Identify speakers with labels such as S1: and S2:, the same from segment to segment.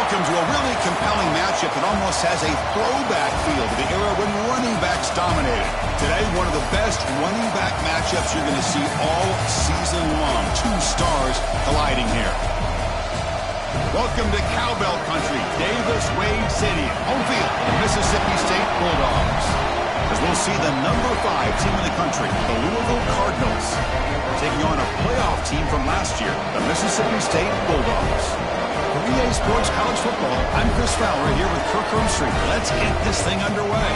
S1: Welcome to a really compelling matchup that almost has a throwback feel to the era when running backs dominated. Today, one of the best running back matchups you're going to see all season long. Two stars colliding here. Welcome to Cowbell Country, Davis-Wade Stadium, home field, the Mississippi State Bulldogs. As we'll see the number 5 team in the country, the Louisville Cardinals, taking on a playoff team from last year, the Mississippi State Bulldogs. For EA Sports College Football, I'm Chris Fowler here with Kirk Street. Let's get this thing underway.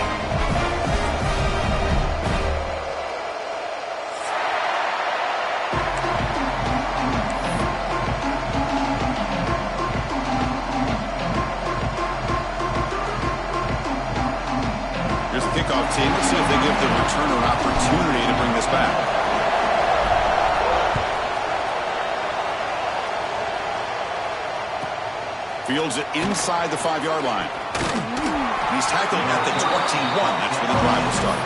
S1: Here's the kickoff team. Let's see if they give the returner an opportunity to bring this back. Fields it inside the 5-yard line. He's tackled at the 21. That's where the drive will start.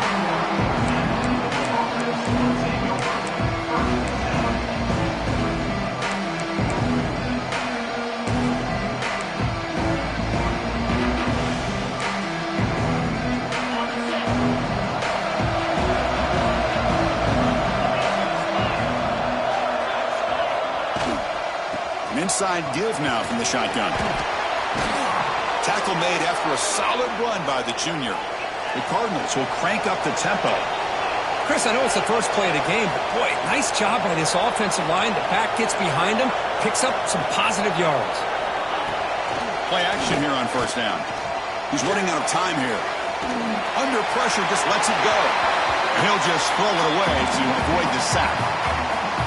S1: Inside give now from the shotgun. Tackle made after a solid run by the junior. The Cardinals will crank up the tempo.
S2: Chris, I know it's the first play of the game, but boy, nice job by this offensive line. The back gets behind him, picks up some positive yards.
S1: Play action here on first down. He's running out of time here. Under pressure, just lets it go. And he'll just throw it away to avoid the sack.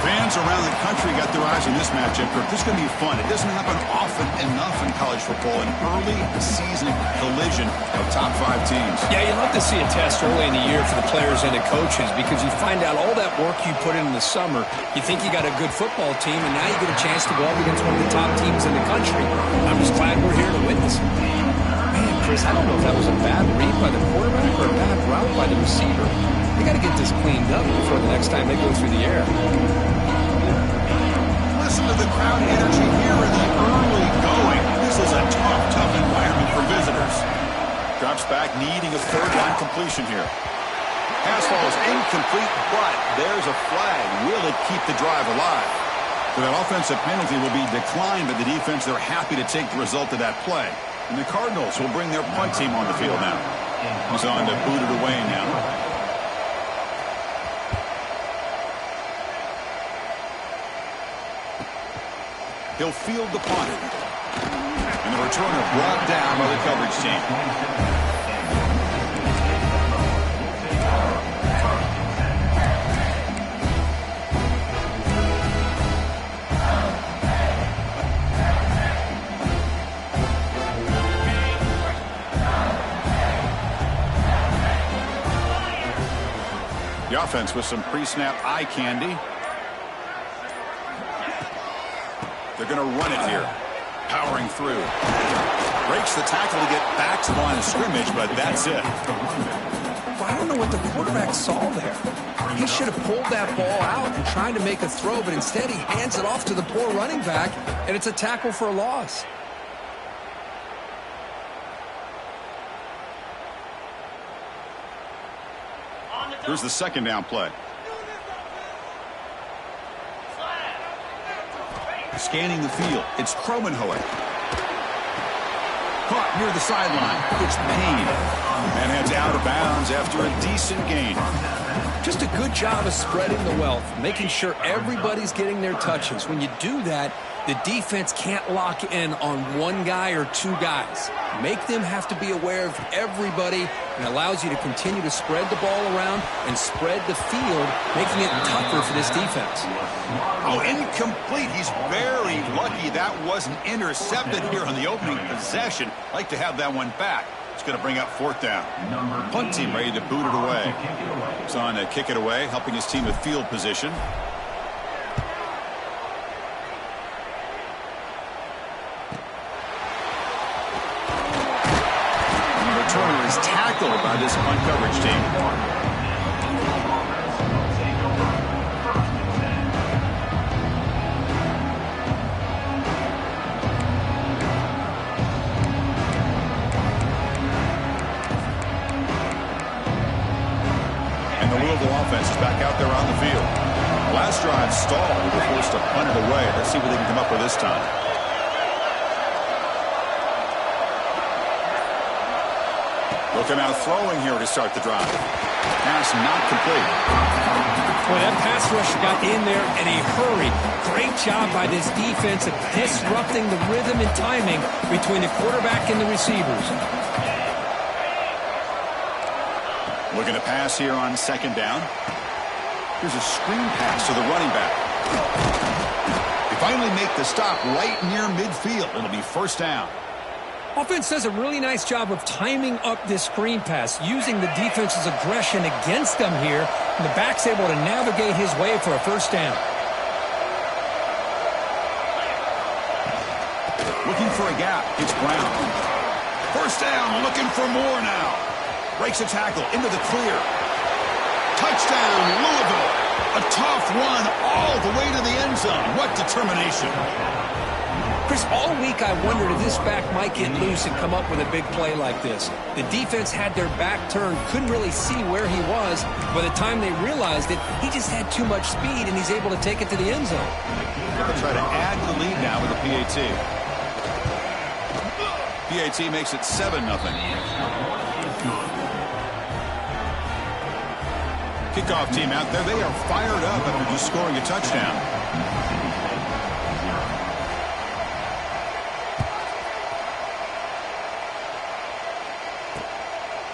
S1: Fans around the country got their eyes on this matchup. This is going to be fun. It doesn't happen often enough in college football, an early season collision of top 5 teams.
S2: Yeah, you love to see a test early in the year for the players and the coaches because you find out all that work you put in the summer. You think you got a good football team, and now you get a chance to go up against one of the top teams in the country. I'm just glad we're here to witness it. Man, Chris, I don't know if that was a bad read by the quarterback or a bad route by the receiver. They got to get this cleaned up before the next time they go through the air.
S1: Listen to the crowd energy here in the early going. This is a tough environment for visitors. Drops back, needing a third-down completion here. Pass falls incomplete, but there's a flag. Will it keep the drive alive? So that offensive penalty will be declined by the defense. They're happy to take the result of that play. And the Cardinals will bring their punt team on the field now. He's on to boot it away now. He'll field the punt. And the returner brought down by the coverage team. The offense with some pre-snap eye candy. They're going to run it here. Powering through. Breaks the tackle to get back to the line of scrimmage, but that's it.
S2: Well, I don't know what the quarterback saw there. He should have pulled that ball out and tried to make a throw, but instead he hands it off to the poor running back, and it's a tackle for a loss.
S1: Here's the second down play. Scanning the field, it's Cromenhoek. Caught near the sideline. It's Payne. And heads out of bounds after a decent gain.
S2: Just a good job of spreading the wealth, making sure everybody's getting their touches. When you do that, the defense can't lock in on one guy or two guys. Make them have to be aware of everybody, and allows you to continue to spread the ball around and spread the field, making it tougher for this defense.
S1: Oh, incomplete. He's very lucky that wasn't intercepted here on the opening possession. Like to have that one back. It's going to bring up fourth down. Punt team ready to boot it away. He's on to kick it away, helping his team with field position. Returner is tackled by this punt coverage team. defense is back out there on the field. Last drive stalled. They're forced to punt it away. Let's see what they can come up with this time. They'll come out throwing here to start the drive. Pass not complete.
S2: Boy, that pass rush got in there in a hurry. Great job by this defense of disrupting the rhythm and timing between the quarterback and the receivers.
S1: Looking to pass here on second down. Here's a screen pass to the running back. They finally make the stop right near midfield. It'll be first down.
S2: Offense does a really nice job of timing up this screen pass, using the defense's aggression against them here, and the back's able to navigate his way for a first down.
S1: Looking for a gap. It's Brown. First down, looking for more now. Breaks a tackle into the clear. Touchdown, Louisville. A tough one all the way to the end zone. What determination.
S2: Chris, all week I wondered if this back might get loose and come up with a big play like this. The defense had their back turned, couldn't really see where he was. By the time they realized it, he just had too much speed, and he's able to take it to the end zone.
S1: They'll try to add to the lead now with a PAT. PAT makes it 7-0. Kickoff team out there. They are fired up after just scoring a touchdown.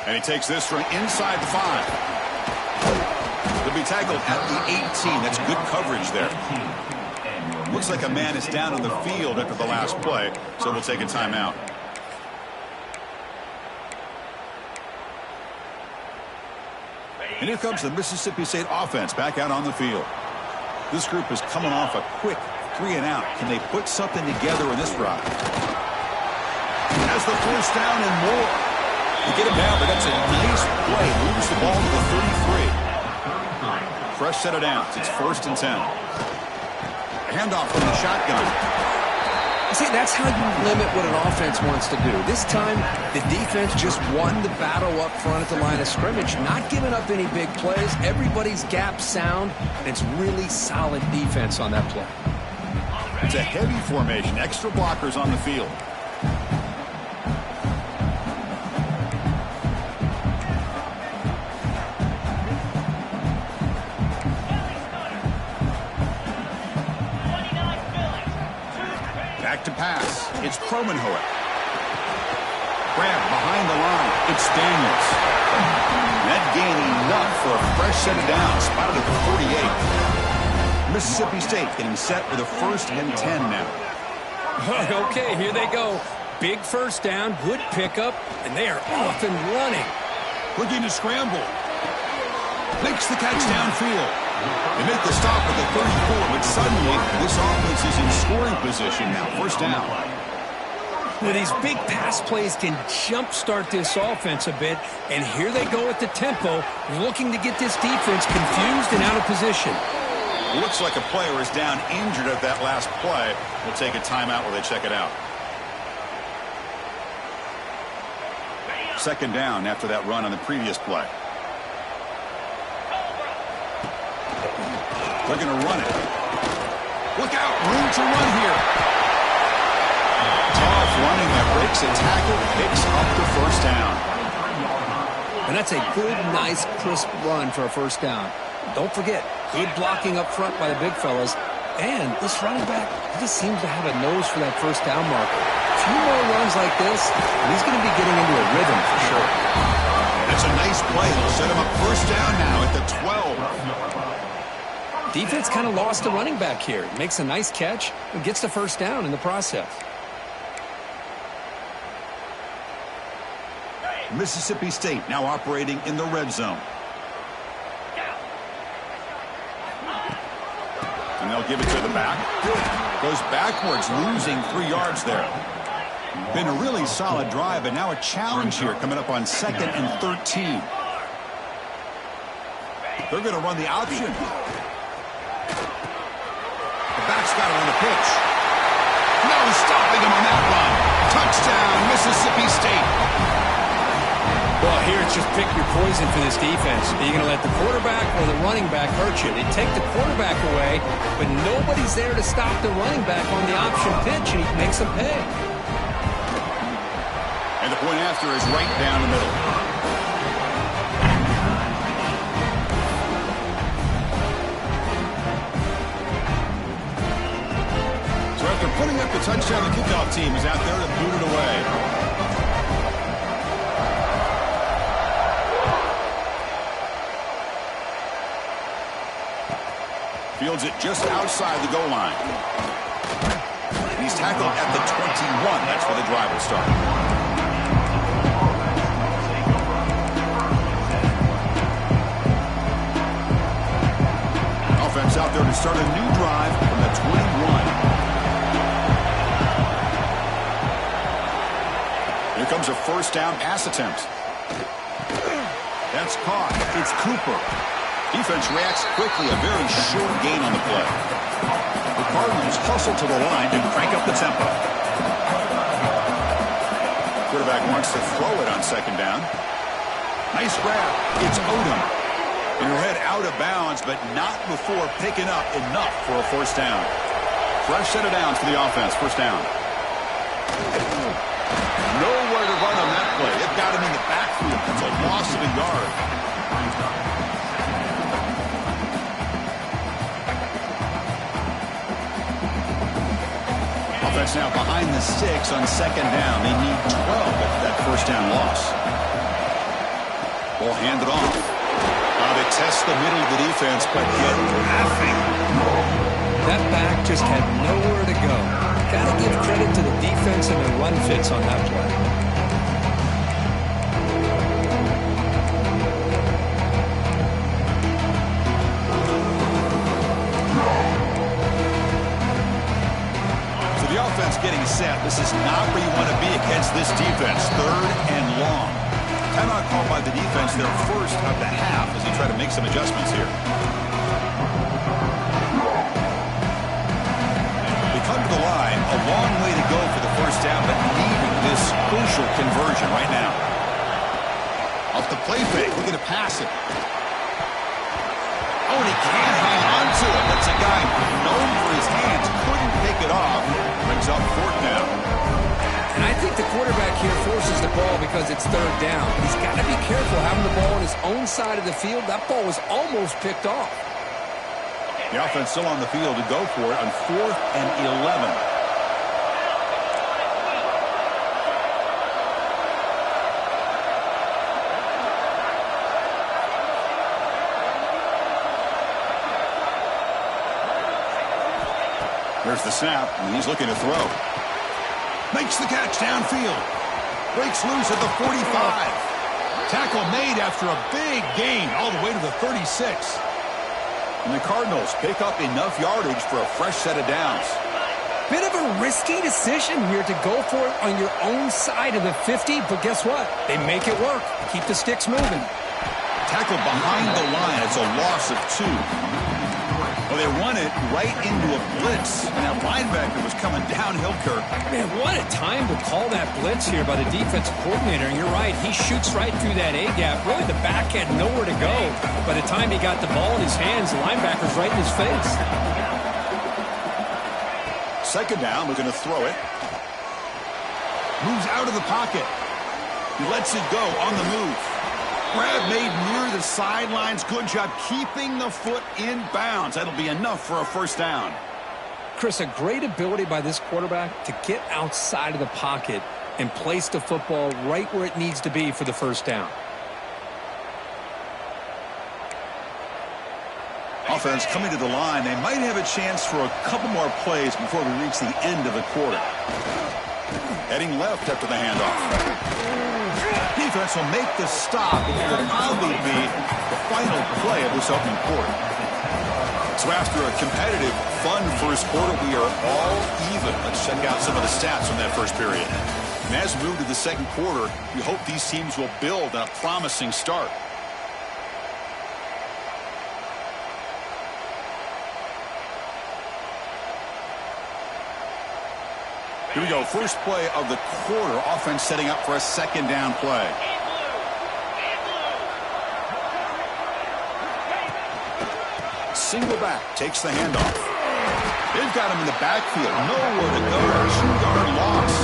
S1: And he takes this from inside 5. He'll be tackled at the 18. That's good coverage there. Looks like a man is down on the field after the last play, so we'll take a timeout. And here comes the Mississippi State offense back out on the field. This group is coming off a quick 3-and-out. Can they put something together in this drive? Has the first down and more. You get him down, but that's a nice play. Moves the ball to the 33. Fresh set of downs. It's 1st and 10. A handoff from the shotgun.
S2: See, that's how you limit what an offense wants to do. This time, the defense just won the battle up front at the line of scrimmage, not giving up any big plays. Everybody's gap sound, and it's really solid defense on that play.
S1: It's a heavy formation. Extra blockers on the field. To pass. It's Cromenhoek. Grab behind the line. It's Daniels. That gain enough for a fresh set of downs. Spotted at the 48. Mississippi State getting set with a 1st and 10 now.
S2: Okay, here they go. Big first down, good pickup, and they are off and running.
S1: Looking to scramble. Makes the catch downfield. They make the stop at the 34, but suddenly this offense is in scoring position now. First down.
S2: Well, these big pass plays can jumpstart this offense a bit, and here they go at the tempo, looking to get this defense confused and out of position.
S1: Looks like a player is down injured at that last play. We'll take a timeout while they check it out. Second down after that run on the previous play. They're going to run it. Look out, room to run here. Tough running that breaks a tackle, picks up the first down.
S2: And that's a good, nice, crisp run for a first down. Don't forget, good blocking up front by the big fellas. And this running back, he just seems to have a nose for that first down marker. A few more runs like this, and he's going to be getting into a rhythm for sure.
S1: That's a nice play. They'll set him up first down now at the 12.
S2: Defense kind of lost the running back here. Makes a nice catch and gets the first down in the process.
S1: Mississippi State now operating in the red zone. And they'll give it to the back. Goes backwards, losing 3 yards there. Been a really solid drive, but now a challenge here coming up on 2nd and 13. They're going to run the option. The back's got it on the pitch. No stopping him on that run. Touchdown, Mississippi State.
S2: Well, here just pick your poison for this defense. Are you going to let the quarterback or the running back hurt you? They take the quarterback away, but nobody's there to stop the running back on the option pitch, and he makes them pay.
S1: And the point after is right down the middle. So after putting up the touchdown, the kickoff team is out there to boot it away. Fields it just outside the goal line. He's tackled at the 21. That's where the drive will start. Offense out there to start a new drive from the 21. Here comes a first down pass attempt. That's caught. It's Cooper. Defense reacts quickly, a very short gain on the play. The Cardinals hustle to the line to crank up the tempo. Quarterback wants to throw it on second down. Nice grab. It's Odom. And her head out of bounds, but not before picking up enough for a first down. Fresh set of downs for the offense. First down. Nowhere to run on that play. It got him in the backfield. That's a loss of a yard. Offense now behind the 6 on second down. They need 12 after that first down loss. Ball handed off. They test the middle of the defense, but get nothing.
S2: That back just had nowhere to go. Got to give credit to the defense and the run fits on that play.
S1: So the offense getting set. This is not where you want to be against this defense. Third and long. Timeout called by the defense their first of the half as they try to make some adjustments here. They come to the line, a long way to go for the first down, but needing this crucial conversion right now. Off the play fake, looking to pass it. Oh, and he can't hang on to it. That's a guy known for his hands, couldn't pick it off. Brings up fourth down.
S2: And I think the quarterback here forces the ball because it's third down. He's got to be careful having the ball on his own side of the field. That ball was almost picked off.
S1: The offense still on the field to go for it on 4th and 11. There's the snap, and he's looking to throw. Makes the catch downfield. Breaks loose at the 45. Tackle made after a big gain all the way to the 36. And the Cardinals pick up enough yardage for a fresh set of downs.
S2: Bit of a risky decision here to go for it on your own side of the 50, but guess what? They make it work. They keep the sticks moving.
S1: Tackle behind the line. It's a loss of 2. Well, they run it right into a blitz, and that linebacker was coming downhill, Kirk.
S2: Man, what a time to call that blitz here by the defensive coordinator. And you're right, he shoots right through that A-gap. Really, the back had nowhere to go. By the time he got the ball in his hands, the linebacker's right in his face.
S1: Second down, looking to throw it. Moves out of the pocket. He lets it go on the move. Grab made near the sidelines. Good job keeping the foot in bounds. That'll be enough for a first down.
S2: Chris, a great ability by this quarterback to get outside of the pocket and place the football right where it needs to be for the first down.
S1: Offense coming to the line. They might have a chance for a couple more plays before we reach the end of the quarter. Heading left after the handoff. Defense will make the stop. It will probably be the final play of this opening quarter. So after a competitive, fun first quarter, we are all even. Let's check out some of the stats from that first period. And as we move to the second quarter, we hope these teams will build on a promising start. Here we go. First play of the quarter. Offense setting up for a second down play. Single back, takes the handoff. They've got him in the backfield. Nowhere to go. 2-yard loss.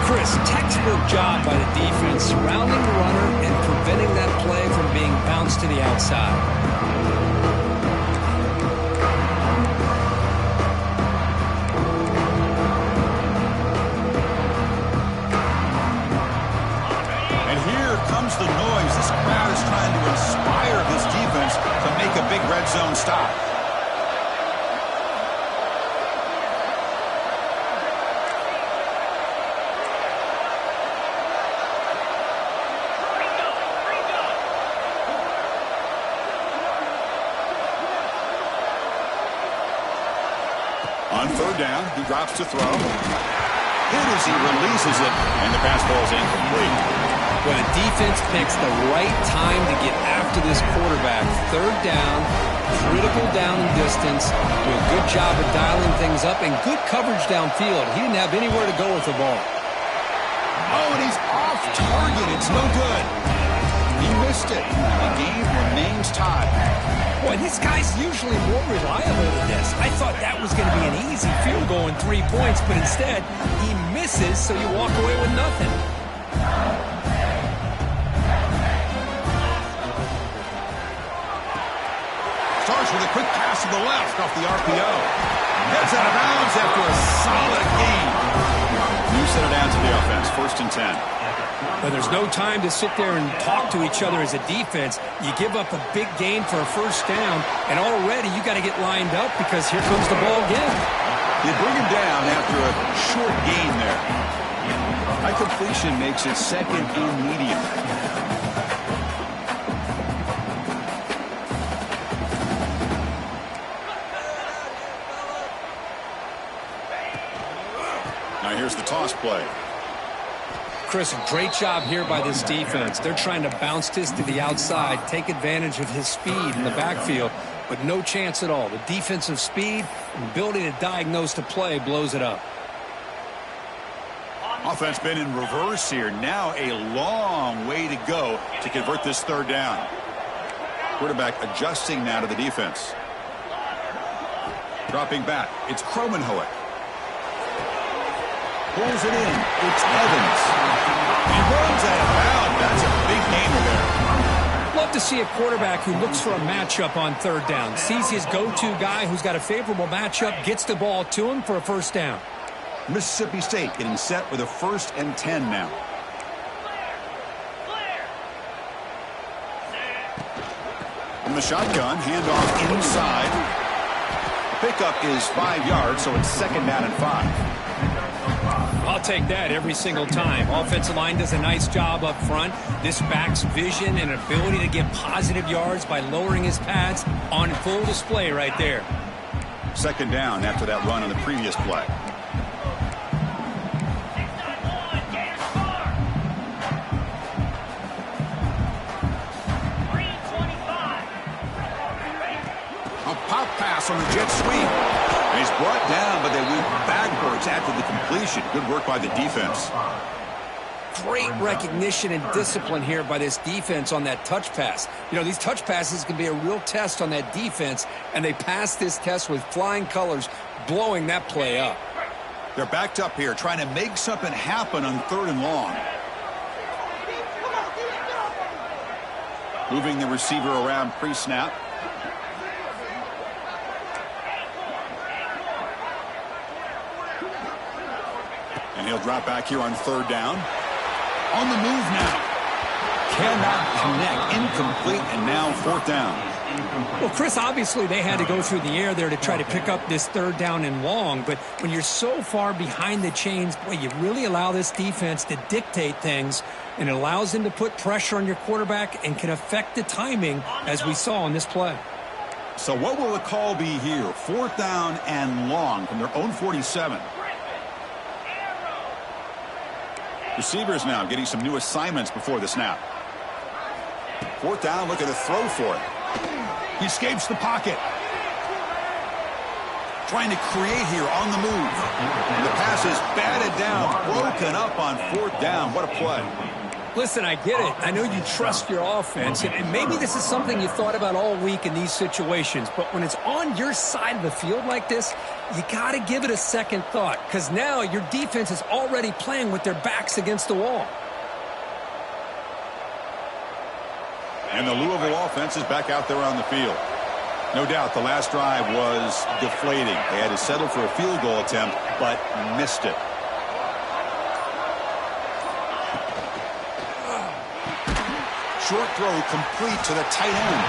S2: Chris, textbook job by the defense surrounding the runner and preventing that play from being bounced to the outside.
S1: And here comes the noise. This crowd is trying to inspire this defense to make a big red zone stop. On third down, he drops to throw. Hit as he releases it, and the pass ball is incomplete.
S2: When a defense picks the right time to get after this quarterback, third down, critical down and distance, do a good job of dialing things up, and good coverage downfield. He didn't have anywhere to go with the ball.
S1: Oh, and he's off target. It's no good. He missed it. The game remains tied.
S2: Boy, this guy's usually more reliable than this. I thought that was going to be an easy field goal in 3 points, but instead, he misses, so you walk away with nothing.
S1: Starts with a quick pass to the left off the RPO. Gets out of bounds after a solid gain. You set it down to the offense, 1st and 10.
S2: But there's no time to sit there and talk to each other as a defense. You give up a big gain for a first down, and already you got to get lined up because here comes the ball again.
S1: You bring him down after a short gain there. High completion makes it 2nd and medium. Now here's the toss play.
S2: Chris, a great job here by this defense. They're trying to bounce this to the outside, take advantage of his speed in the backfield, but no chance at all. The defensive speed and ability to diagnose the play blows it up.
S1: Offense been in reverse here. Now a long way to go to convert this third down. Quarterback adjusting now to the defense. Dropping back. It's Kromenhoek. Pulls it in. It's Evans. He runs out of bounds. That's a big gainer there.
S2: Love to see a quarterback who looks for a matchup on third down. Sees his go-to guy who's got a favorable matchup, gets the ball to him for a first down.
S1: Mississippi State getting set with a 1st and 10 now. From the shotgun, handoff inside. Pickup is 5 yards, so it's 2nd down and 5.
S2: I'll take that every single time. Offensive line does a nice job up front. This back's vision and ability to get positive yards by lowering his pads on full display right there.
S1: 2nd down after that run on the previous play. A pop pass on the jet sweep. And he's brought down, but they went backwards after the completion. Good work by the defense.
S2: Great recognition and discipline here by this defense on that touch pass. You know, these touch passes can be a real test on that defense, and they passed this test with flying colors, blowing that play up.
S1: They're backed up here, trying to make something happen on 3rd and long. Moving the receiver around pre-snap. And he'll drop back here on 3rd down. On the move now. Cannot connect. Incomplete, and now 4th down.
S2: Well, Chris, obviously they had to go through the air there to try to pick up this 3rd down and long, but when you're so far behind the chains, boy, you really allow this defense to dictate things, and it allows them to put pressure on your quarterback and can affect the timing, as we saw on this play.
S1: So what will the call be here? 4th down and long from their own 47. Receivers now getting some new assignments before the snap. 4th down, looking to throw for it. He escapes the pocket. Trying to create here on the move. And the pass is batted down, broken up on 4th down. What a play.
S2: Listen, I get it. I know you trust your offense, and maybe this is something you thought about all week in these situations, but when it's on your side of the field like this, you got to give it a second thought, because now your defense is already playing with their backs against the wall.
S1: And the Louisville offense is back out there on the field. No doubt the last drive was deflating. They had to settle for a field goal attempt, but missed it. Short throw complete to the tight end.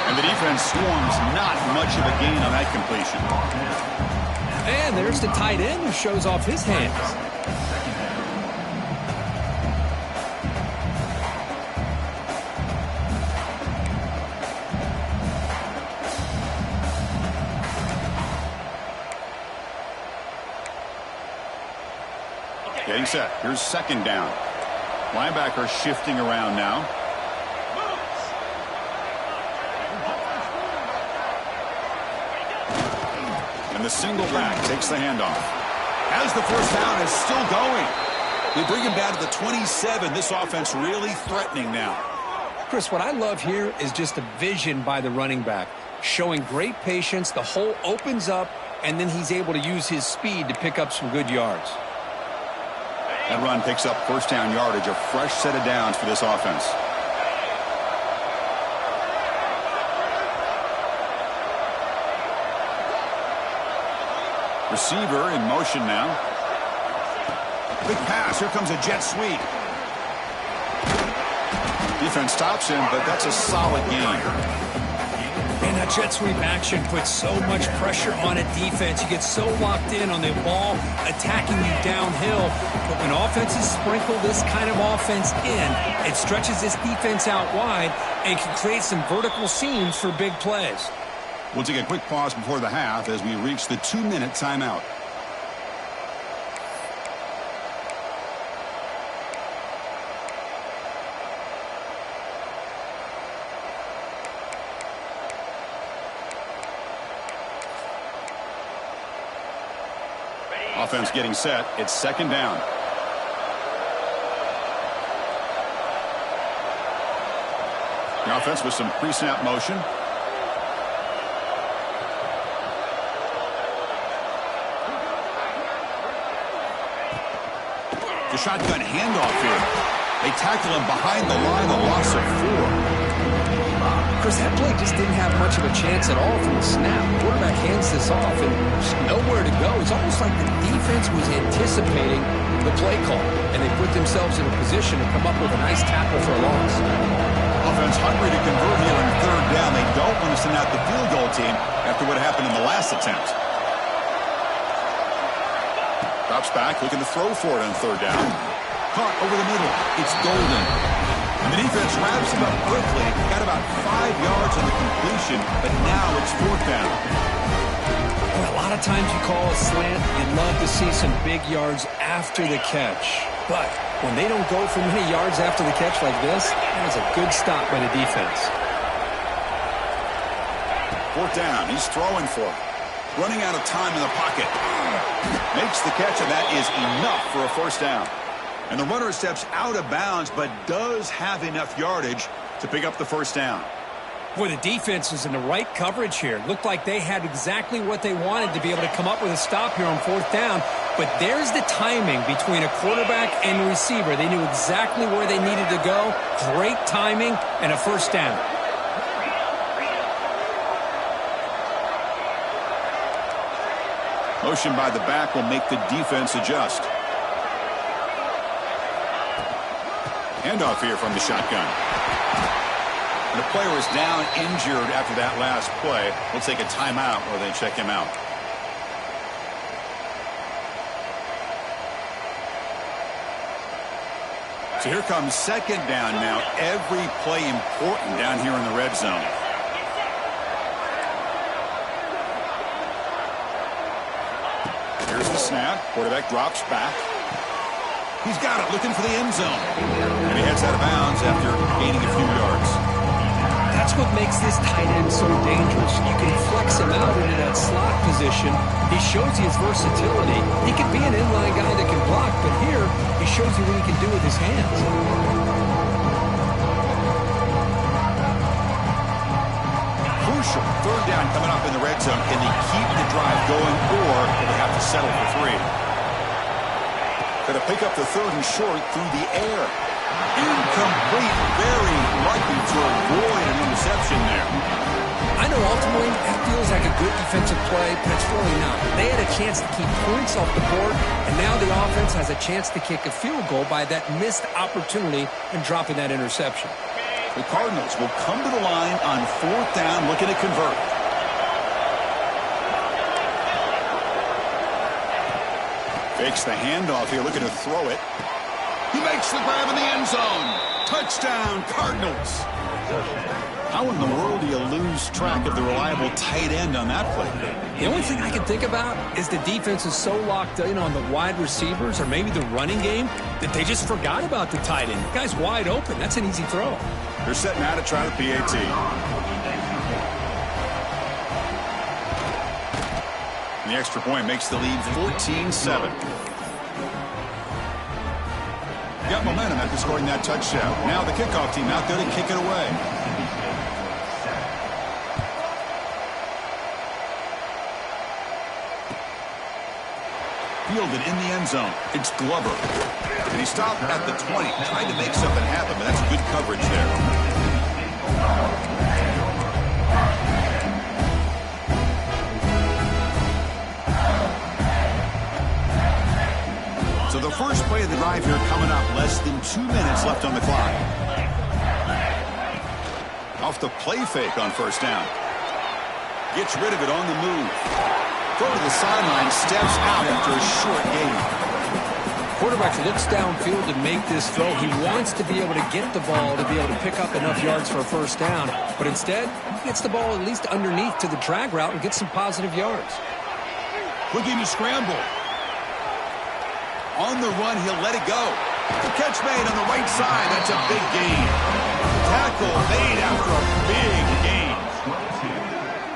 S1: And the defense swarms, not much of a gain on that completion.
S2: And there's the tight end who shows off his hands.
S1: Getting set. Here's second down. Linebacker shifting around now. And the single back takes the handoff. As the first down is still going. They bring him down to the 27. This offense really threatening now.
S2: Chris, what I love here is just the vision by the running back. Showing great patience. The hole opens up, and then he's able to use his speed to pick up some good yards.
S1: That run picks up first down yardage, a fresh set of downs for this offense. Receiver in motion now. Big pass. Here comes a jet sweep. Defense stops him, but that's a solid gain.
S2: And that jet sweep action puts so much pressure on a defense. You get so locked in on the ball attacking you downhill. But when offenses sprinkle this kind of offense in, it stretches this defense out wide and can create some vertical seams for big plays.
S1: We'll take a quick pause before the half as we reach the 2-minute timeout. Offense getting set. It's second down. The offense with some pre-snap motion. The shotgun handoff here. They tackle him behind the line, a loss of 4.
S2: Chris, that play just didn't have much of a chance at all from the snap. The quarterback hands this off and just nowhere to go. It's almost like the defense was anticipating the play call, and they put themselves in a position to come up with a nice tackle for a loss.
S1: Offense hungry to convert here on third down. They don't want to send out the field goal team after what happened in the last attempt. Drops back, looking to throw for it on third down. Caught over the middle. It's Golden. And the defense wraps him up quickly. Got about 5 yards on the completion, but now it's fourth down.
S2: And a lot of times you call a slant, you'd love to see some big yards after the catch. But when they don't go for many yards after the catch like this, that is a good stop by the defense.
S1: Fourth down. He's throwing for it. Running out of time in the pocket. Makes the catch, and that is enough for a first down. And the runner steps out of bounds, but does have enough yardage to pick up the first down.
S2: Boy, the defense was in the right coverage here. Looked like they had exactly what they wanted to be able to come up with a stop here on fourth down. But there's the timing between a quarterback and a receiver. They knew exactly where they needed to go. Great timing and a first down.
S1: Motion by the back will make the defense adjust. Handoff here from the shotgun. And the player is down injured after that last play. We'll take a timeout or they check him out. So here comes second down now. Every play important down here in the red zone. Here's the snap. Quarterback drops back. He's got it, looking for the end zone. And he heads out of bounds after gaining a few yards.
S2: That's what makes this tight end so dangerous. You can flex him out into that slot position, He shows you his versatility. He can be an inline guy that can block, but here he shows you what he can do with his hands.
S1: Crucial third down coming up in the red zone. Can they keep the drive going, or will they have to settle for 3? Going to pick up the third and short through the air. Incomplete. Very lucky to avoid an interception there.
S2: I know ultimately that feels like a good defensive play, but it's really not. They had a chance to keep points off the board, and now the offense has a chance to kick a field goal by that missed opportunity and dropping that interception.
S1: The Cardinals will come to the line on 4th down, looking to convert. Fakes the handoff here, looking to throw it. He makes the grab in the end zone. Touchdown, Cardinals. How in the world do you lose track of the reliable tight end on that play?
S2: The only thing I can think about is the defense is so locked in on the wide receivers or maybe the running game that they just forgot about the tight end. The guy's wide open. That's an easy throw.
S1: They're setting out to try the PAT. And the extra point makes the lead 14-7. Got momentum after scoring that touchdown. Now the kickoff team out there to kick it away. Fielded in the end zone. It's Glover. And he stopped at the 20. Tried to make something happen, but that's good coverage there. So the first play of the drive here coming up. Less than 2 minutes left on the clock. Off the play fake on first down. Gets rid of it on the move. Throw to the sideline, steps out after a short gain.
S2: Quarterback looks downfield to make this throw. He wants to be able to get the ball to be able to pick up enough yards for a first down. But instead, he gets the ball at least underneath to the drag route and gets some positive yards.
S1: Looking to scramble. On the run, he'll let it go. The catch made on the right side. That's a big gain. Tackle made after a big gain.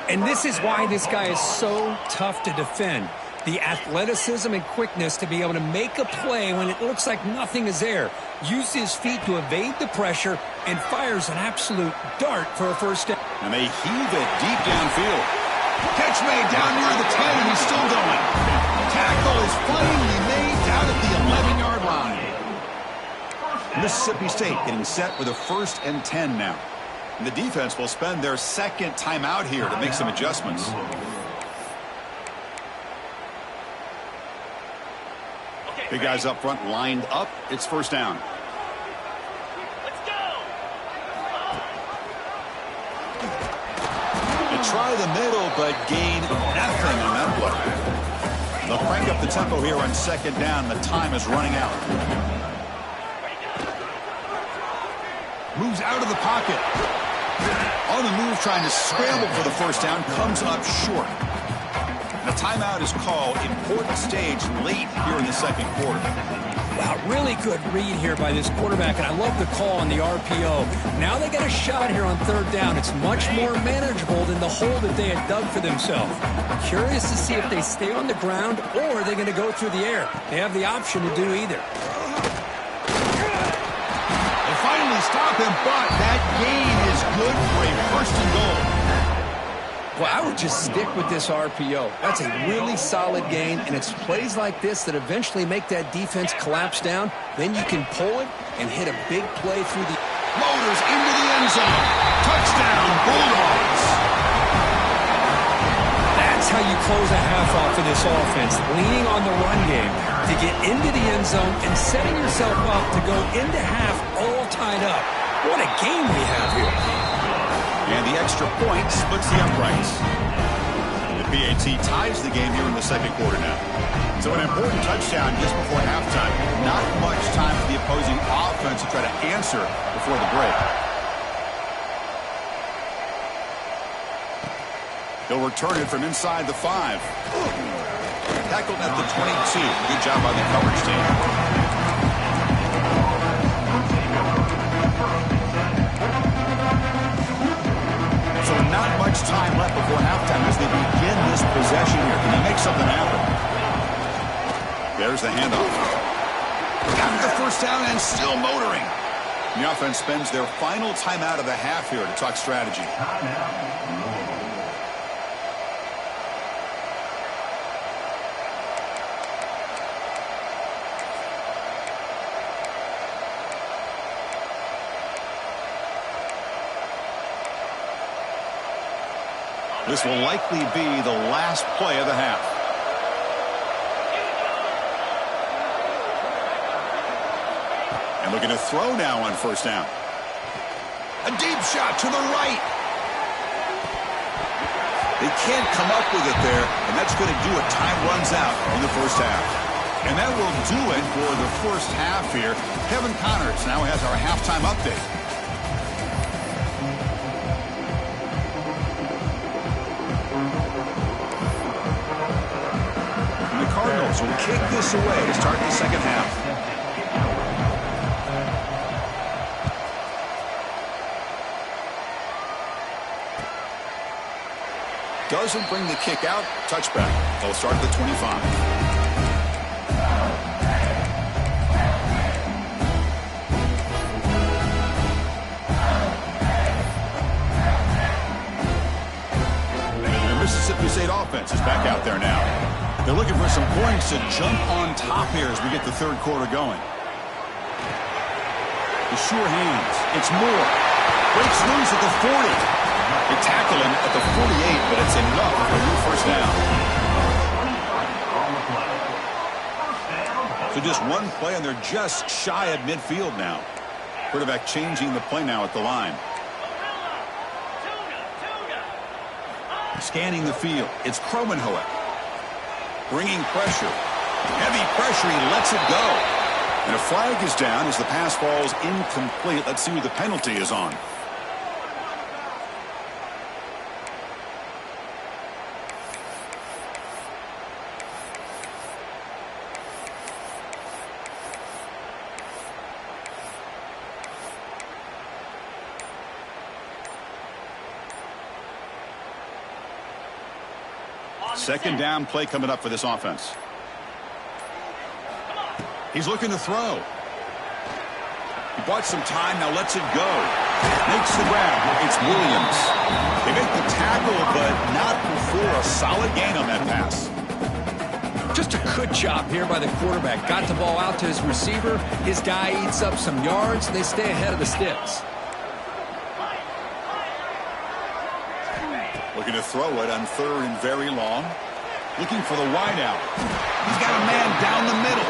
S2: And this is why this guy is so tough to defend. The athleticism and quickness to be able to make a play when it looks like nothing is there. Uses his feet to evade the pressure and fires an absolute dart for a first down.
S1: And they heave it deep downfield. Catch made down near the 10, and he's still going. Tackle is finally made down at the 11-yard line. Mississippi State getting set with a 1st and 10 now. And the defense will spend their second timeout here to make some adjustments. Big guys up front lined up. It's first down.
S3: Let's go.
S1: They try the middle, but gain nothing on that play. They'll crank up the tempo here on second down. The time is running out. Moves out of the pocket. On the move, trying to scramble for the first down. Comes up short. The timeout is called. Important stage late here in the second quarter.
S2: Wow, really good read here by this quarterback, and I love the call on the RPO. Now they got a shot here on third down. It's much more manageable than the hole that they had dug for themselves. Curious to see if they stay on the ground or they're going to go through the air. They have the option to do either.
S1: They finally stop him, but that gain is good for a first and goal.
S2: Well, I would just stick with this RPO. That's a really solid gain, and it's plays like this that eventually make that defense collapse down. Then you can pull it and hit a big play through the...
S1: Motors into the end zone. Touchdown, Bulldogs.
S2: That's how you close a half off of this offense, leaning on the run game to get into the end zone and setting yourself up to go into half all tied up. What a game we have here.
S1: And the extra point splits the uprights. The PAT ties the game here in the second quarter now. So an important touchdown just before halftime. Not much time for the opposing offense to try to answer before the break. They'll return it from inside the 5. Tackled at the 22. Good job by the coverage team. So not much time left before halftime as they begin this possession here. Can they make something the handoff. Got the first down and still motoring. The offense spends their final timeout of the half here to talk strategy. This will likely be the last play of the half. And looking to throw now on first down. A deep shot to the right. They can't come up with it there, and that's going to do it. Time runs out in the first half. And that will do it for the first half here. Kevin Connors now has our halftime update. Cardinals will kick this away to start the second half. Doesn't bring the kick out. Touchback. They'll start at the 25. The Mississippi State offense is back out there now. They're looking for some points to jump on top here as we get the third quarter going. The sure hands. It's Moore. Breaks loose at the 40. They tackle him at the 48, but it's enough for a new first down. So just one play, and they're just shy at midfield now. Quarterback changing the play now at the line. Scanning the field. It's Kromenhoek. Bringing pressure. Heavy pressure. He lets it go. And a flag is down as the pass falls incomplete. Let's see who the penalty is on. Second down play coming up for this offense. He's looking to throw. He bought some time, now lets it go. Makes the grab. It's Williams. They make the tackle, but not before a solid gain on that pass.
S2: Just a good job here by the quarterback. Got the ball out to his receiver. His guy eats up some yards. They stay ahead of the sticks.
S1: Looking to throw it on third and very long. Looking for the wide out. He's got a man down the middle.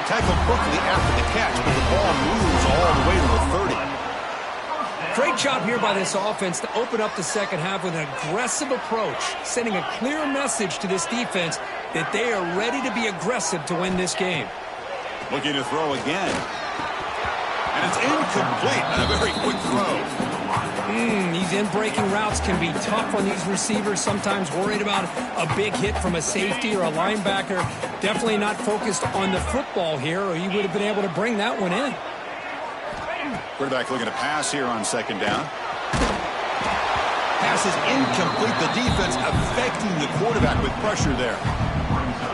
S1: Tackled quickly after the catch, but the ball moves all the way to the 30.
S2: Great job here by this offense to open up the second half with an aggressive approach, sending a clear message to this defense that they are ready to be aggressive to win this game.
S1: Looking to throw again. And it's incomplete. A very quick throw.
S2: These in-breaking routes can be tough on these receivers, sometimes worried about a big hit from a safety or a linebacker. Definitely not focused on the football here, or he would have been able to bring that one in.
S1: Quarterback looking to pass here on second down. Pass is incomplete. The defense affecting the quarterback with pressure there.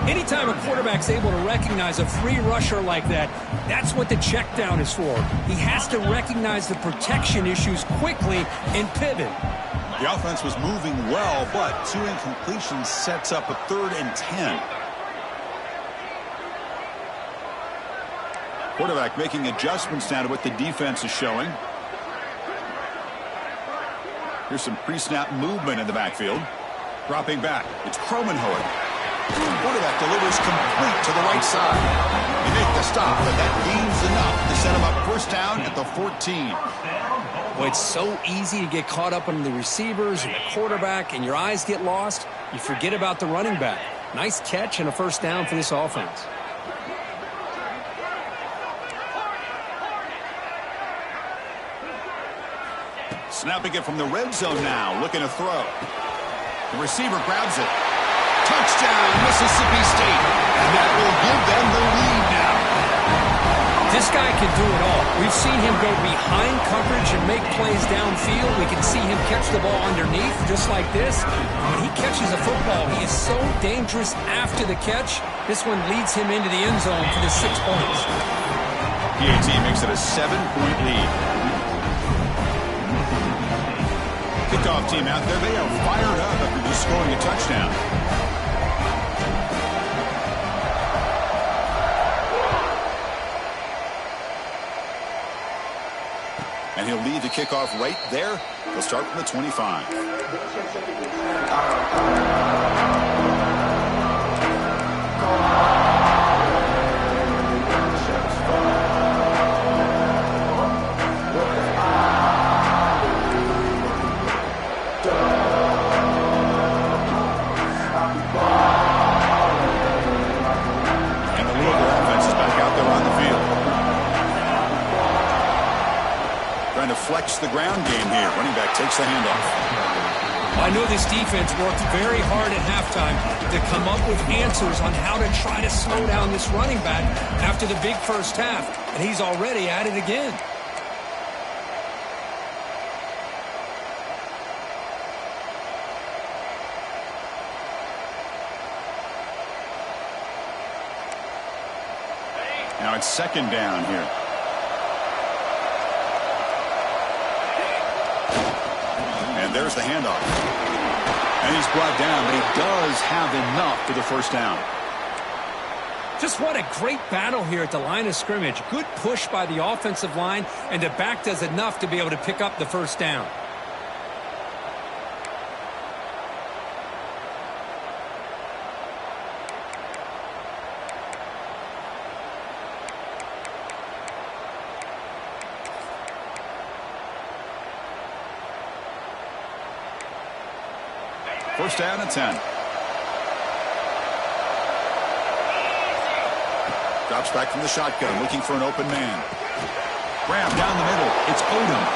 S2: Anytime a quarterback's able to recognize a free rusher like that, that's what the check down is for. He has to recognize the protection issues quickly and pivot.
S1: The offense was moving well, but two incompletions sets up a 3rd and 10. Quarterback making adjustments now to what the defense is showing. Here's some pre-snap movement in the backfield. Dropping back. It's Kromenhoek. Quarterback delivers complete to the right side. They make the stop, but that gains enough to set him up first down at the 14.
S2: Well, it's so easy to get caught up on the receivers and the quarterback, and your eyes get lost. You forget about the running back. Nice catch and a first down for this offense.
S1: Snapping it from the red zone now, looking to throw. The receiver grabs it. Touchdown, Mississippi State. And that will give them the lead now.
S2: This guy can do it all. We've seen him go behind coverage and make plays downfield. We can see him catch the ball underneath just like this. When he catches a football, he is so dangerous after the catch. This one leads him into the end zone for the 6 points.
S1: PAT makes it a 7-point lead. Kickoff team out there, they are fired up after just scoring a touchdown. And he'll lead the kickoff right there. He'll start from the 25. And the Louisville offense is back out there on the field. Trying to flex the ground game here. Running back takes the handoff.
S2: I know this defense worked very hard at halftime to come up with answers on how to try to slow down this running back after the big first half, and he's already at it again.
S1: Now it's second down here. And there's the handoff. And he's brought down, but he does have enough for the first down.
S2: Just what a great battle here at the line of scrimmage. Good push by the offensive line, and the back does enough to be able to pick up the first down.
S1: First down and 10. Drops back from the shotgun, looking for an open man. Grab down the middle. It's Odom.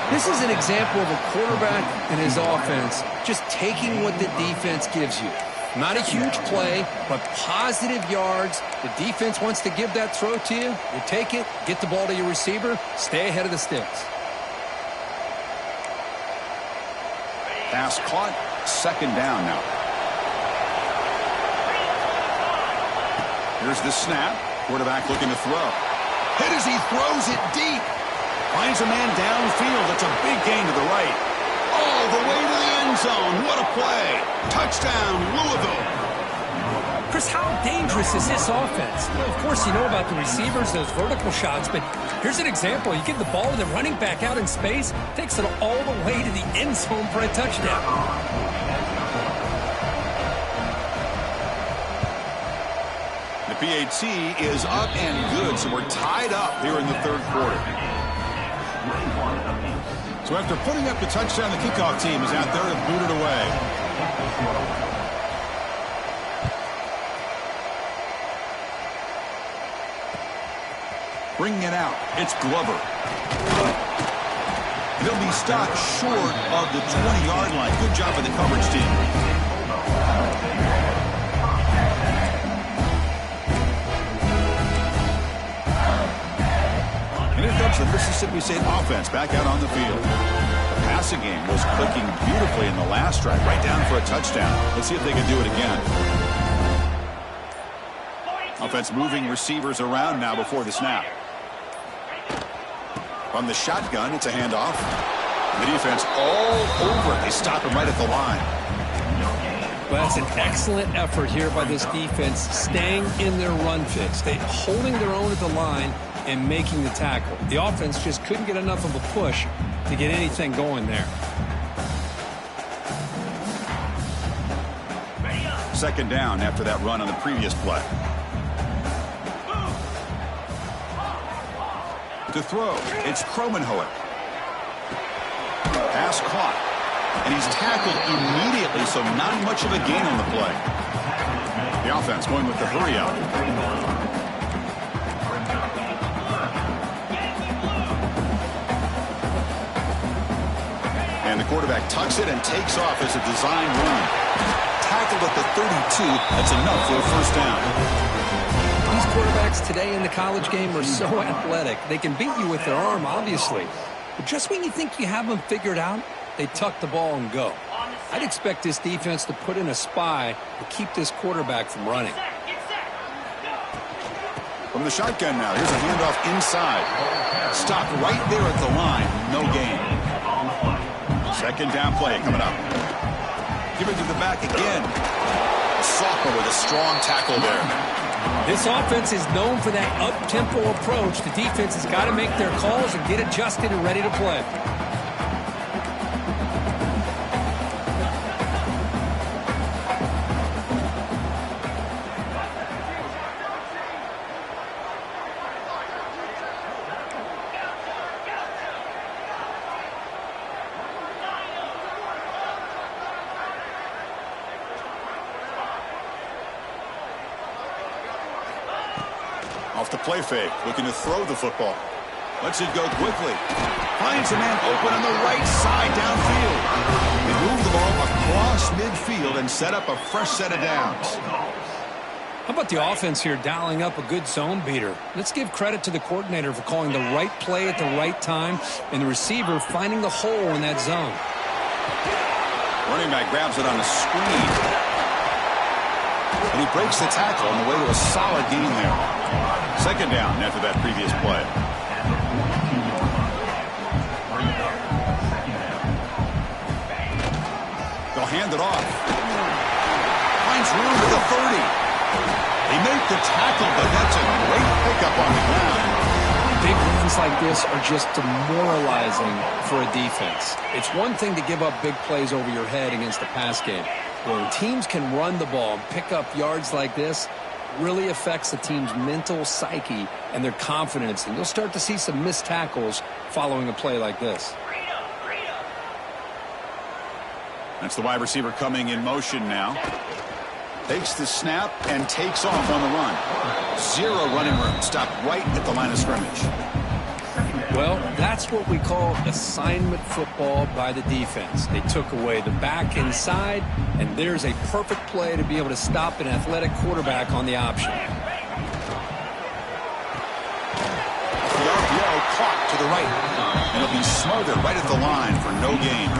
S2: This is an example of a quarterback and his offense just taking what the defense gives you. Not a huge play, but positive yards. The defense wants to give that throw to you. You take it, get the ball to your receiver, stay ahead of the sticks.
S1: Pass caught. Second down now. Here's the snap. Quarterback looking to throw. Hit as he throws it deep. Finds a man downfield. It's a big gain to the right. All the way to the end zone. What a play. Touchdown, Louisville.
S2: Chris, how dangerous is this offense? Well, of course, you know about the receivers, those vertical shots, but here's an example. You give the ball to the running back out in space, takes it all the way to the end zone for a touchdown.
S1: The PAT is up and good, so we're tied up here in the third quarter. So after putting up the touchdown, the kickoff team is out there to boot it away. Bringing it out, it's Glover. He'll be stopped short of the 20-yard line. Good job by the coverage team. And here comes the Mississippi State offense back out on the field. The passing game was clicking beautifully in the last drive, right down for a touchdown. Let's see if they can do it again. Offense moving receivers around now before the snap. From the shotgun, it's a handoff. The defense all over it. They stop him right at the line.
S2: Well, that's an excellent effort here by this defense, staying in their run fits. They holding their own at the line and making the tackle. The offense just couldn't get enough of a push to get anything going there.
S1: Second down after that run on the previous play. To throw, it's Kromenhoek. Pass caught. And he's tackled immediately, so not much of a gain on the play. The offense going with the hurry out. And the quarterback tucks it and takes off as a design run. Tackled at the 32. That's enough for a first down.
S2: These quarterbacks today in the college game are so athletic. They can beat you with their arm, obviously. But just when you think you have them figured out, they tuck the ball and go. I'd expect this defense to put in a spy to keep this quarterback from running.
S1: From the shotgun now, here's a handoff inside. Stopped right there at the line. No gain. Second down play coming up. Give it to the back again. Sophomore with a strong tackle there.
S2: This offense is known for that up-tempo approach. The defense has got to make their calls and get adjusted and ready to play.
S1: Off the play fake, looking to throw the football. Lets it go quickly. Finds a man open on the right side downfield. They move the ball across midfield and set up a fresh set of downs.
S2: How about the offense here dialing up a good zone beater? Let's give credit to the coordinator for calling the right play at the right time and the receiver finding the hole in that zone.
S1: Running back grabs it on a screen. And he breaks the tackle on the way to a solid gain there. Second down after that previous play. They'll hand it off. Finds room at the 30. They make the tackle, but that's a great pickup on the ground.
S2: Big runs like this are just demoralizing for a defense. It's one thing to give up big plays over your head against the pass game. When teams can run the ball and pick up yards like this, really affects the team's mental psyche and their confidence. And you'll start to see some missed tackles following a play like this.
S1: That's the wide receiver coming in motion now. Takes the snap and takes off on the run. Zero running room. Stopped right at the line of scrimmage.
S2: Well, that's what we call assignment football by the defense. They took away the back inside, and there's a perfect play to be able to stop an athletic quarterback on the option.
S1: The RPO caught to the right. And it'll be smothered right at the line for no gain.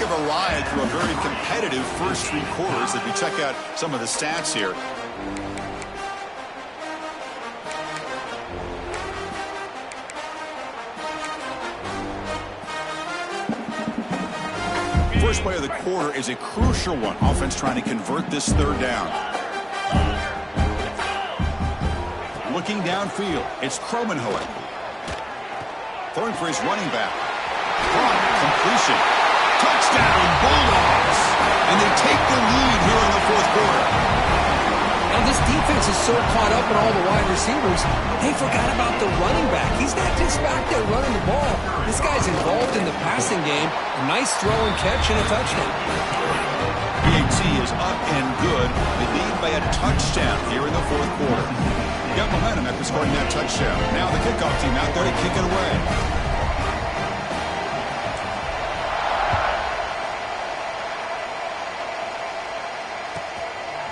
S1: Of a ride through a very competitive first three quarters. If you check out some of the stats here. First play of the quarter is a crucial one. Offense trying to convert this third down. Looking downfield, it's Kromenhoek. Throwing for his running back. Completion. Touchdown, Bulldogs! And they take the lead here in the fourth quarter.
S2: Now, this defense is so caught up in all the wide receivers, they forgot about the running back. He's not just back there running the ball. This guy's involved in the passing game. A nice throw and catch and a touchdown.
S1: PAT is up and good. They lead by a touchdown here in the fourth quarter. You got momentum after scoring that touchdown. Now the kickoff team out there to kick it away.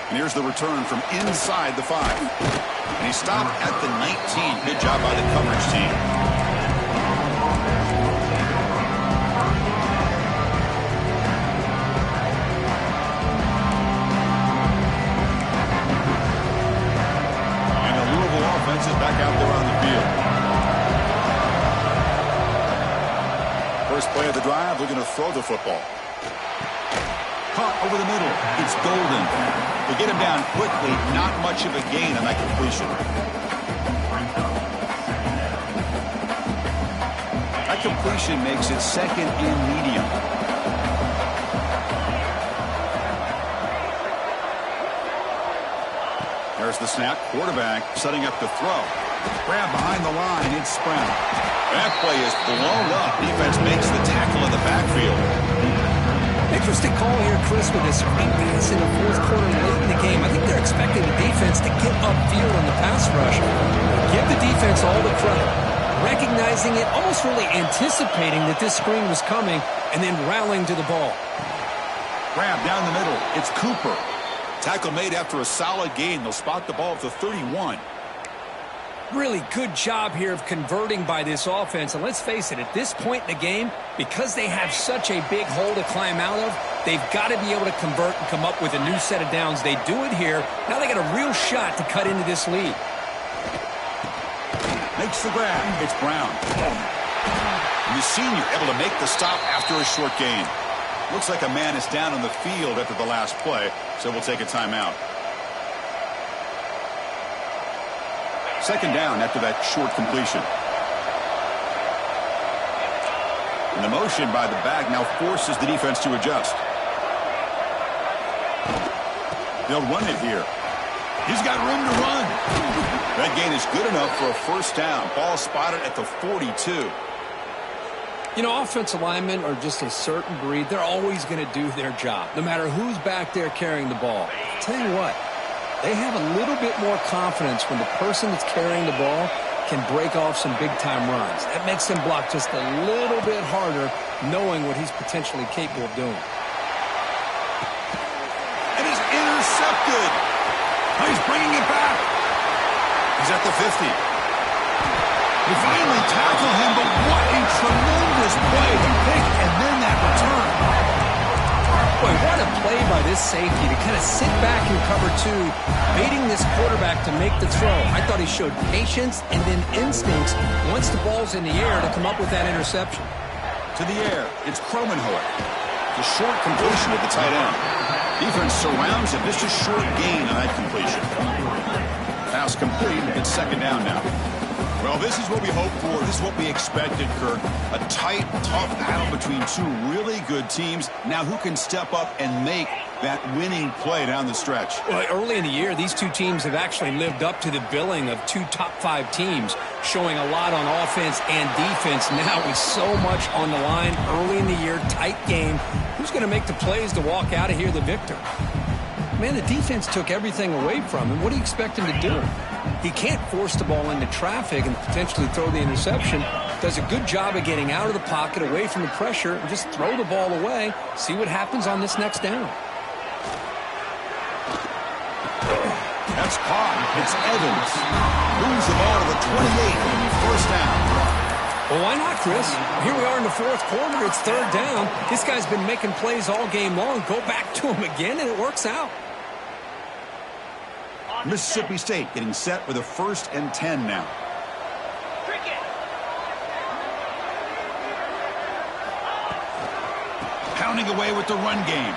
S1: And here's the return from inside the 5. And he stopped at the 19. Good job by the coverage team. And the Louisville offense is back out there on the field. First play of the drive, looking to throw the football. Caught over the middle. It's Golden. They get him down quickly. Not much of a gain on that completion. That completion makes it second and medium. There's the snap. Quarterback setting up the throw. Grab behind the line. It's Sprout. That play is blown up. Defense makes the tackle in the backfield.
S2: Interesting call here, Chris, with this screen pass in the fourth quarter late in the game. I think they're expecting the defense to get upfield on the pass rush. Give the defense all the credit. Recognizing it, almost really anticipating that this screen was coming, and then rallying to the ball.
S1: Grab down the middle. It's Cooper. Tackle made after a solid gain. They'll spot the ball at the 31.
S2: Really good job here of converting by this offense. And let's face it, at this point in the game, because they have such a big hole to climb out of, they've got to be able to convert and come up with a new set of downs. They do it here. Now they got a real shot to cut into this lead.
S1: Makes the grab. It's Brown. The senior able to make the stop after a short gain. Looks like a man is down on the field after the last play, so we'll take a timeout. Second down after that short completion. And the motion by the back now forces the defense to adjust. They'll run it here. He's got room to run. That gain is good enough for a first down. Ball spotted at the 42.
S2: You know, offensive linemen are just a certain breed. They're always going to do their job, no matter who's back there carrying the ball. I'll tell you what, they have a little bit more confidence when the person that's carrying the ball can break off some big-time runs. That makes them block just a little bit harder, knowing what he's potentially capable of doing.
S1: And he's intercepted. He's bringing it back. He's at the 50. They finally tackle him, but what a tremendous play to pick and then that return.
S2: Boy, what a play by this safety to kind of sit back in cover two, baiting this quarterback to make the throw. I thought he showed patience and then instincts once the ball's in the air to come up with that interception.
S1: To the air, it's Cromenhoek. The short completion at the tight end. Defense surrounds him. Just a short gain on that completion. Pass complete. It's second down now. Well, this is what we hoped for. This is what we expected, Kirk. A tight, tough battle between two really good teams. Now, who can step up and make that winning play down the stretch?
S2: Well, early in the year, these two teams have actually lived up to the billing of two top-5 teams, showing a lot on offense and defense. Now, with so much on the line early in the year, tight game, who's going to make the plays to walk out of here the victor? Man, the defense took everything away from him. What do you expect him to do? He can't force the ball into traffic and potentially throw the interception. Does a good job of getting out of the pocket, away from the pressure, and just throw the ball away. See what happens on this next down.
S1: That's caught. It's Evans. Moves the ball to the 28. First down.
S2: Well, why not, Chris? Here we are in the fourth quarter. It's third down. This guy's been making plays all game long. Go back to him again, and it works out.
S1: Mississippi State getting set with a 1st and 10 now. Pounding away with the run game.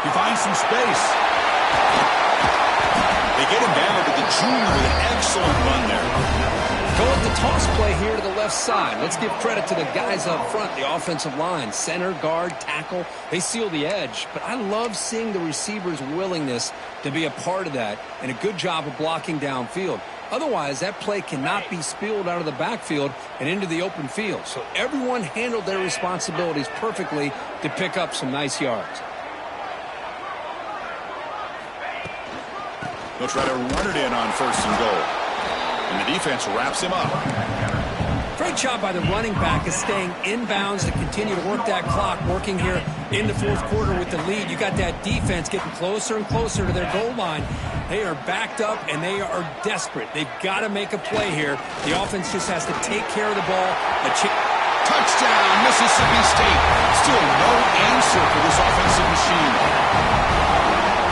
S1: He finds some space. They get him down to the junior with an excellent run there.
S2: Go with the toss play here to the left side. Let's give credit to the guys up front, the offensive line. Center, guard, tackle, they seal the edge. But I love seeing the receiver's willingness to be a part of that and a good job of blocking downfield. Otherwise, that play cannot be spilled out of the backfield and into the open field. So everyone handled their responsibilities perfectly to pick up some nice yards.
S1: They'll try to run it in on 1st and goal. And the defense wraps him up.
S2: Great job by the running back of staying inbounds to continue to work that clock, working here in the fourth quarter with the lead. You got that defense getting closer and closer to their goal line. They are backed up, and they are desperate. They've got to make a play here. The offense just has to take care of the ball.
S1: Touchdown, Mississippi State. Still no answer for this offensive machine.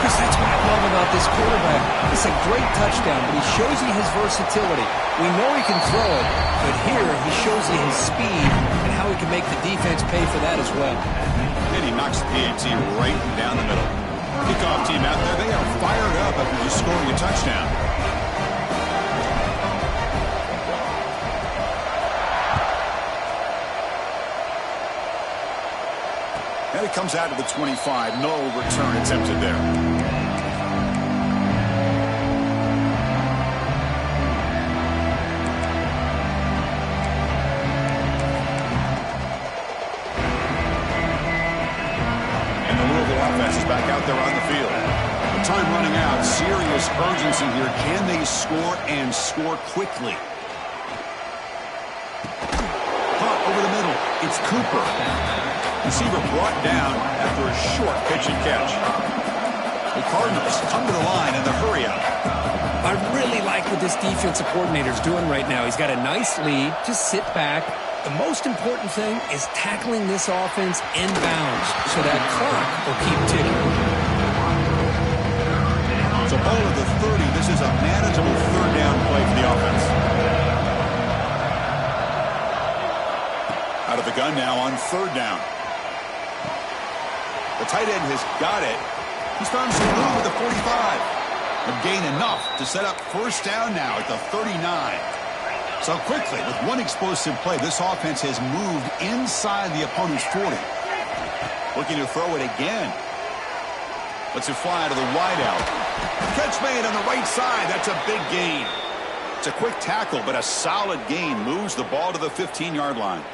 S2: Chris, that's what I love about this quarterback. It's a great touchdown, but he shows you his versatility. We know he can throw it, but here he shows you his speed and how he can make the defense pay for that as well.
S1: And he knocks the PAT right down the middle. Kickoff team out there, they are fired up after just scoring a touchdown. And it comes out to the 25. No return attempted there. Offense is back out there on the field. With time running out, serious urgency here. Can they score and score quickly? Caught over the middle. It's Cooper. Receiver brought down after a short pitch and catch. The Cardinals come to the line in the hurry up.
S2: I really like what this defensive coordinator is doing right now. He's got a nice lead. Just sit back. The most important thing is tackling this offense inbounds so that clock will keep ticking.
S1: So ball at the 30. This is a manageable third down play for the offense. Out of the gun now on third down. The tight end has got it. He's found some room at the 45. A gain enough to set up first down now at the 39. So quickly, with one explosive play, this offense has moved inside the opponent's 40. Looking to throw it again. Lets it fly to the wideout. Catch made on the right side. That's a big gain. It's a quick tackle, but a solid gain moves the ball to the 15-yard line.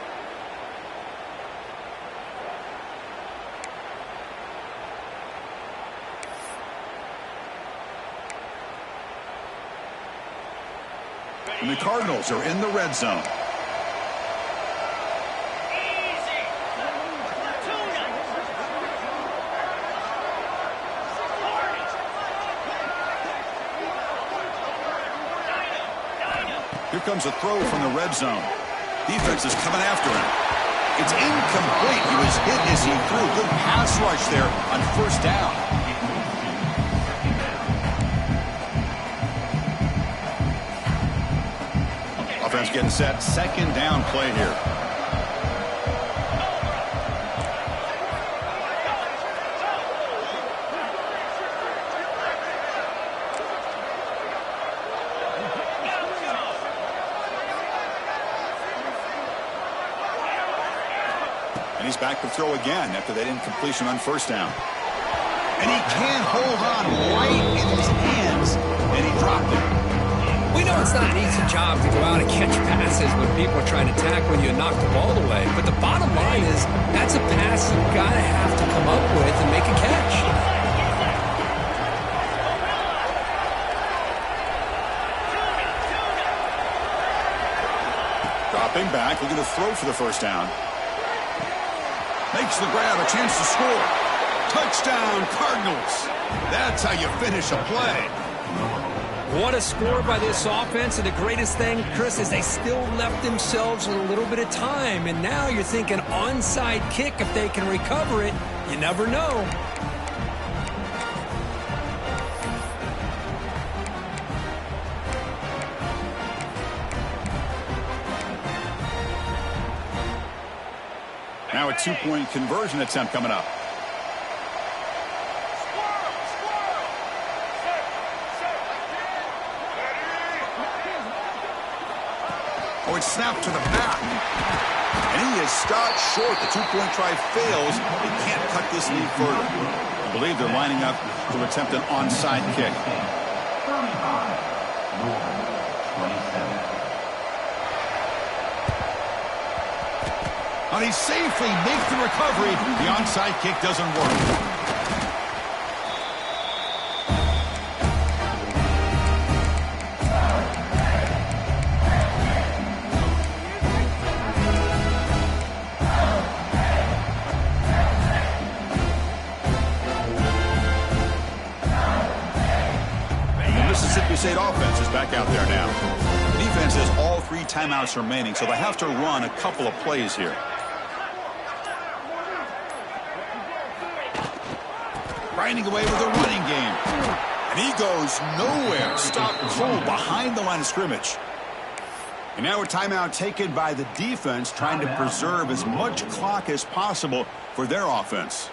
S1: And the Cardinals are in the red zone. Here comes a throw from the red zone. Defense is coming after him. It's incomplete. He was hit as he threw. Good pass rush there on first down. Offense getting set. Second down play here. And he's back to throw again after that incompletion on first down. And he can't hold on right in his hands. And he dropped it.
S2: We know it's not an easy job to go out and catch passes when people are trying to tackle you and knock the ball away. But the bottom line is that's a pass you've got to have to come up with and make a catch.
S1: Dropping back, looking to throw for the first down. Makes the grab, a chance to score. Touchdown, Cardinals. That's how you finish a play.
S2: What a score by this offense, and the greatest thing, Chris, is they still left themselves a little bit of time, and now you're thinking onside kick if they can recover it. You never know.
S1: Now a two-point conversion attempt coming up. Oh, it's snapped to the back. And he is stopped short. The two-point try fails. They can't cut this lead further. I believe they're lining up to attempt an onside kick. And he safely makes the recovery. The onside kick doesn't work. Mississippi State offense is back out there now. Defense has all three timeouts remaining, so they have to run a couple of plays here. Grinding away with a running game. And he goes nowhere. Stopped cold behind the line of scrimmage. And now a timeout taken by the defense, trying to preserve as much clock as possible for their offense.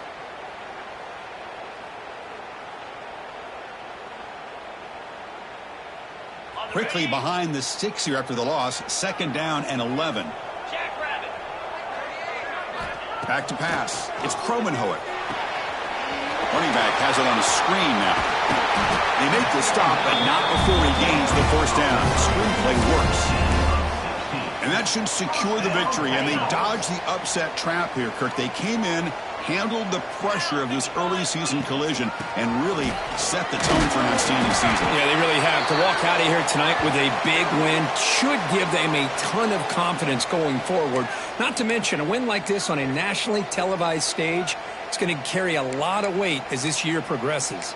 S1: Quickly behind the sticks here after the loss. Second down and 11. Back to pass. It's Kromenhoek. Running back has it on the screen now. They make the stop, but not before he gains the first down. The screenplay works. And that should secure the victory, and they dodged the upset trap here, Kirk. They came in, handled the pressure of this early season collision, and really set the tone for an outstanding season.
S2: Yeah, they really have. To walk out of here tonight with a big win should give them a ton of confidence going forward. Not to mention, a win like this on a nationally televised stage, it's going to carry a lot of weight as this year progresses.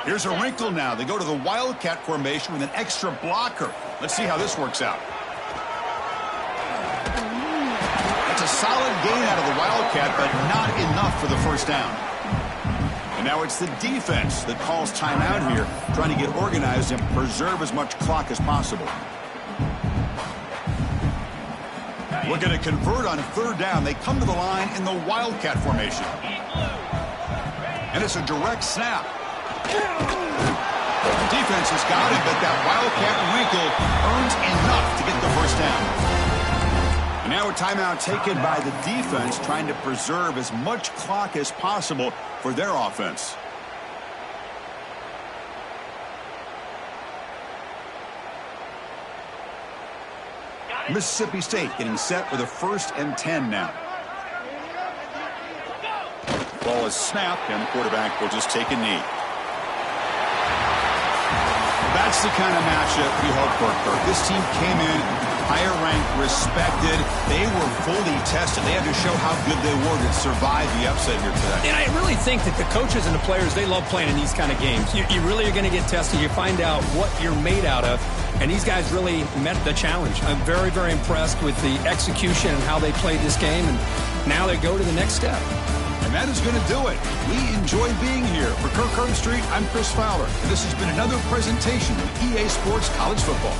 S1: Here's a wrinkle now. They go to the Wildcat formation with an extra blocker. Let's see how this works out. That's a solid gain out of the Wildcat, but not enough for the first down. And now it's the defense that calls timeout here, trying to get organized and preserve as much clock as possible. Looking to convert on third down. They come to the line in the Wildcat formation. And it's a direct snap. The defense has got it, but that Wildcat wrinkle earns enough to get the first down. And now a timeout taken by the defense, trying to preserve as much clock as possible for their offense. Mississippi State getting set for the 1st and 10 now. Ball is snapped, and the quarterback will just take a knee. That's the kind of matchup we hope for, Kirk. This team came in higher ranked, respected. They were fully tested. They had to show how good they were to survive the upset here today.
S2: And I really think that the coaches and the players, they love playing in these kind of games. You really are going to get tested. You find out what you're made out of. And these guys really met the challenge. I'm very, very impressed with the execution and how they played this game. And now they go to the next step.
S1: And that is going to do it. We enjoy being here. For Kirk Street, I'm Chris Fowler. And this has been another presentation of EA Sports College Football.